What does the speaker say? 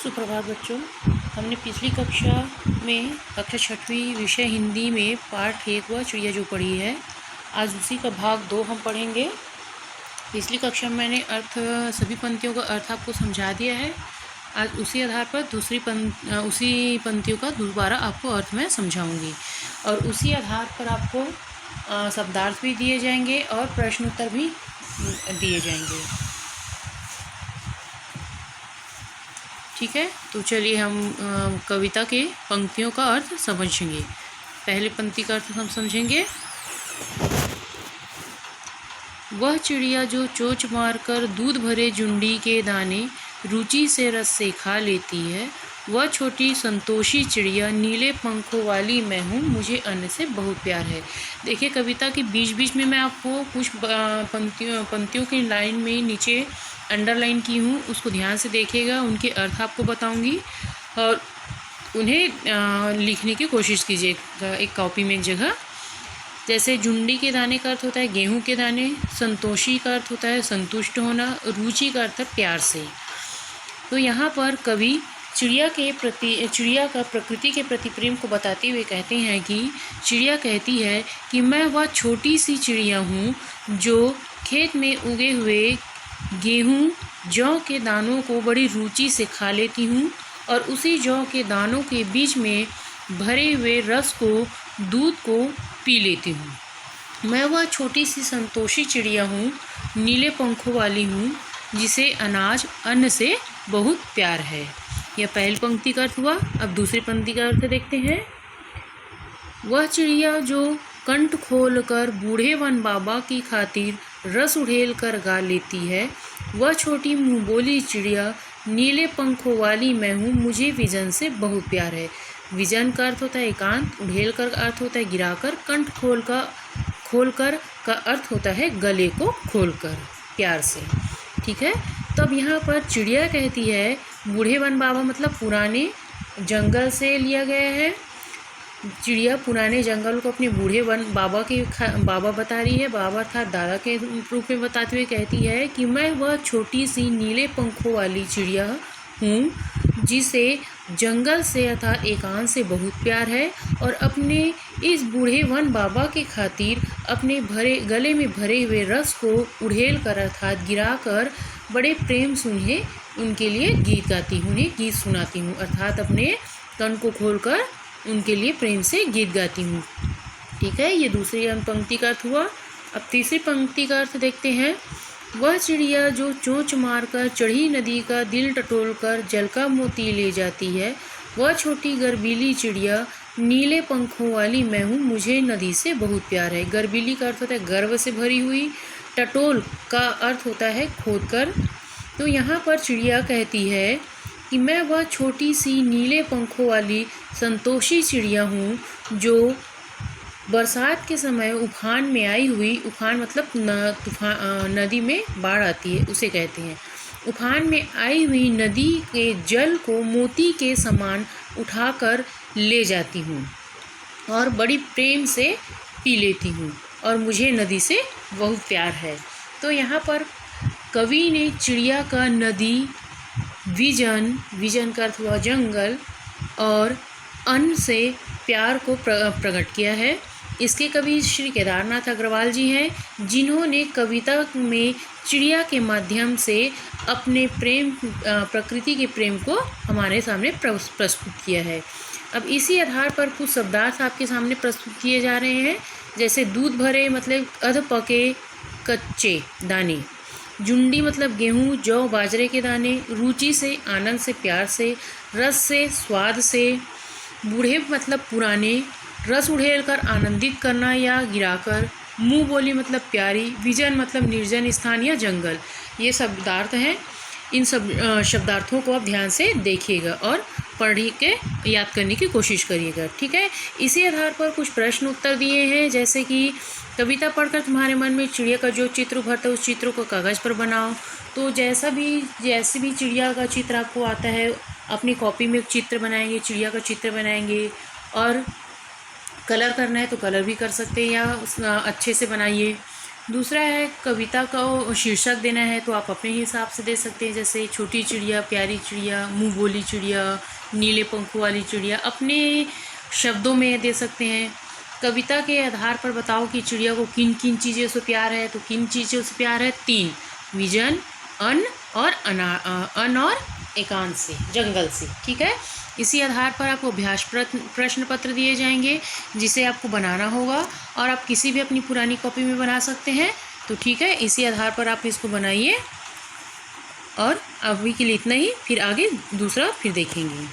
सुप्रभात बच्चों। हमने पिछली कक्षा में कक्षा छठवीं विषय हिंदी में पाठ 1 व चिड़िया जो पढ़ी है, आज उसी का भाग 2 हम पढ़ेंगे। पिछली कक्षा में मैंने सभी पंक्तियों का अर्थ आपको समझा दिया है। आज उसी आधार पर उसी पंक्तियों का दोबारा आपको अर्थ मैं समझाऊंगी और उसी आधार पर आपको शब्दार्थ भी दिए जाएंगे और प्रश्न उत्तर भी दिए जाएंगे। ठीक है, तो चलिए हम कविता के पंक्तियों का अर्थ समझेंगे। पहले पंक्ति का अर्थ हम समझेंगे। वह चिड़िया जो चोंच मारकर दूध भरे जुंडी के दाने रुचि से रस से खा लेती है, वह छोटी संतोषी चिड़िया नीले पंखों वाली मैं हूँ, मुझे अन्न से बहुत प्यार है। देखिए, कविता के बीच बीच में मैं आपको कुछ पंक्तियों की लाइन में नीचे अंडरलाइन की हूँ, उसको ध्यान से देखिएगा। उनके अर्थ आपको बताऊंगी और उन्हें लिखने की कोशिश कीजिएगा एक कॉपी में एक जगह। जैसे जुंडी के दाने का अर्थ होता है गेहूं के दाने, संतोषी का अर्थ होता है संतुष्ट होना, रुचि का अर्थ है प्यार से। तो यहाँ पर कवि चिड़िया का प्रकृति के प्रति प्रेम को बताते हुए कहते हैं कि चिड़िया कहती है कि मैं वह छोटी सी चिड़िया हूँ जो खेत में उगे हुए गेहूं जौ के दानों को बड़ी रुचि से खा लेती हूँ और उसी जौ के दानों के बीच में भरे हुए रस को, दूध को पी लेती हूँ। मैं वह छोटी सी संतोषी चिड़िया हूँ, नीले पंखों वाली हूँ, जिसे अन्न से बहुत प्यार है। यह पहली पंक्ति का अर्थ हुआ। अब दूसरी पंक्ति का अर्थ देखते हैं। वह चिड़िया जो कंठ खोल कर बूढ़े वन बाबा की खातिर रस उड़ेल कर गा लेती है, वह छोटी मुँह बोली चिड़िया नीले पंखों वाली मैं हूँ, मुझे विजन से बहुत प्यार है। विजन का अर्थ होता है एकांत, उड़ेल कर का अर्थ होता है गिराकर, कंठ खोल कर का अर्थ होता है गले को खोलकर प्यार से। ठीक है, तो अब यहाँ पर चिड़िया कहती है, बूढ़े वन बाबा मतलब पुराने जंगल से लिया गया है। चिड़िया पुराने जंगल को अपने बूढ़े वन बाबा बता रही है। बाबा अर्थात दादा के रूप में बताते हुए कहती है कि मैं वह छोटी सी नीले पंखों वाली चिड़िया हूँ जिसे जंगल से अर्थात एकांत से बहुत प्यार है और अपने इस बूढ़े वन बाबा के खातिर अपने गले में भरे हुए रस को उड़ेल कर अर्थात गिरा कर बड़े प्रेम से उनके लिए गीत गाती हूँ, उन्हें गीत सुनाती हूँ, अर्थात अपने तन को खोलकर उनके लिए प्रेम से गीत गाती हूँ। ठीक है, ये दूसरी पंक्ति का अर्थ हुआ। अब तीसरी पंक्ति का अर्थ देखते हैं। वह चिड़िया जो चोंच मारकर चढ़ी नदी का दिल टटोलकर जल का मोती ले जाती है, वह छोटी गर्बीली चिड़िया नीले पंखों वाली मैं हूँ, मुझे नदी से बहुत प्यार है। गर्बीली का अर्थ होता है गर्व से भरी हुई, टटोल का अर्थ होता है खोदकर। तो यहाँ पर चिड़िया कहती है कि मैं वह छोटी सी नीले पंखों वाली संतोषी चिड़िया हूँ जो बरसात के समय उफान में आई हुई, उफान मतलब नदी में बाढ़ आती है उसे कहते हैं, उफान में आई हुई नदी के जल को मोती के समान उठाकर ले जाती हूँ और बड़ी प्रेम से पी लेती हूँ और मुझे नदी से बहुत प्यार है। तो यहाँ पर कवि ने चिड़िया का नदी, विजन का अर्थ हुआ जंगल और अन्न से प्यार को प्रकट किया है। इसके कवि श्री केदारनाथ अग्रवाल जी हैं, जिन्होंने कविता में चिड़िया के माध्यम से अपने प्रकृति के प्रेम को हमारे सामने प्रस्तुत किया है। अब इसी आधार पर कुछ शब्दार्थ आपके सामने प्रस्तुत किए जा रहे हैं। जैसे दूध भरे मतलब अध पके कच्चे दाने, जुंडी मतलब गेहूं जौ बाजरे के दाने, रुचि से आनंद से प्यार से, रस से स्वाद से, बूढ़े मतलब पुराने, रस उड़ेल कर आनंदित करना या गिराकर, मुँह बोली मतलब प्यारी, विजन मतलब निर्जन स्थान या जंगल। ये शब्दार्थ हैं। इन सब शब्दार्थों को आप ध्यान से देखिएगा और पढ़ के याद करने की कोशिश करिएगा। ठीक है, इसी आधार पर कुछ प्रश्न उत्तर दिए हैं, जैसे कि कविता पढ़कर तुम्हारे मन में चिड़िया का जो चित्र उभरता है उस चित्र को कागज़ पर बनाओ। तो जैसे भी चिड़िया का चित्र आपको आता है, अपनी कॉपी में चित्र बनाएंगे, चिड़िया का चित्र बनाएंगे और कलर करना है तो कलर भी कर सकते हैं या अच्छे से बनाइए। दूसरा है कविता का शीर्षक देना है तो आप अपने हिसाब से दे सकते हैं, जैसे छोटी चिड़िया, प्यारी चिड़िया, मुँह बोली चिड़िया, नीले पंखों वाली चिड़िया, अपने शब्दों में दे सकते हैं। कविता के आधार पर बताओ कि चिड़िया को किन किन चीज़ों से प्यार है, तो किन चीज़ों से प्यार है? 3, विजन, अन्न और एकांत से, जंगल से। ठीक है, इसी आधार पर आपको अभ्यास प्रश्न पत्र दिए जाएंगे जिसे आपको बनाना होगा और आप किसी भी अपनी पुरानी कॉपी में बना सकते हैं। तो ठीक है, इसी आधार पर आप इसको बनाइए और अभी के लिए इतना ही, फिर आगे दूसरा फिर देखेंगे।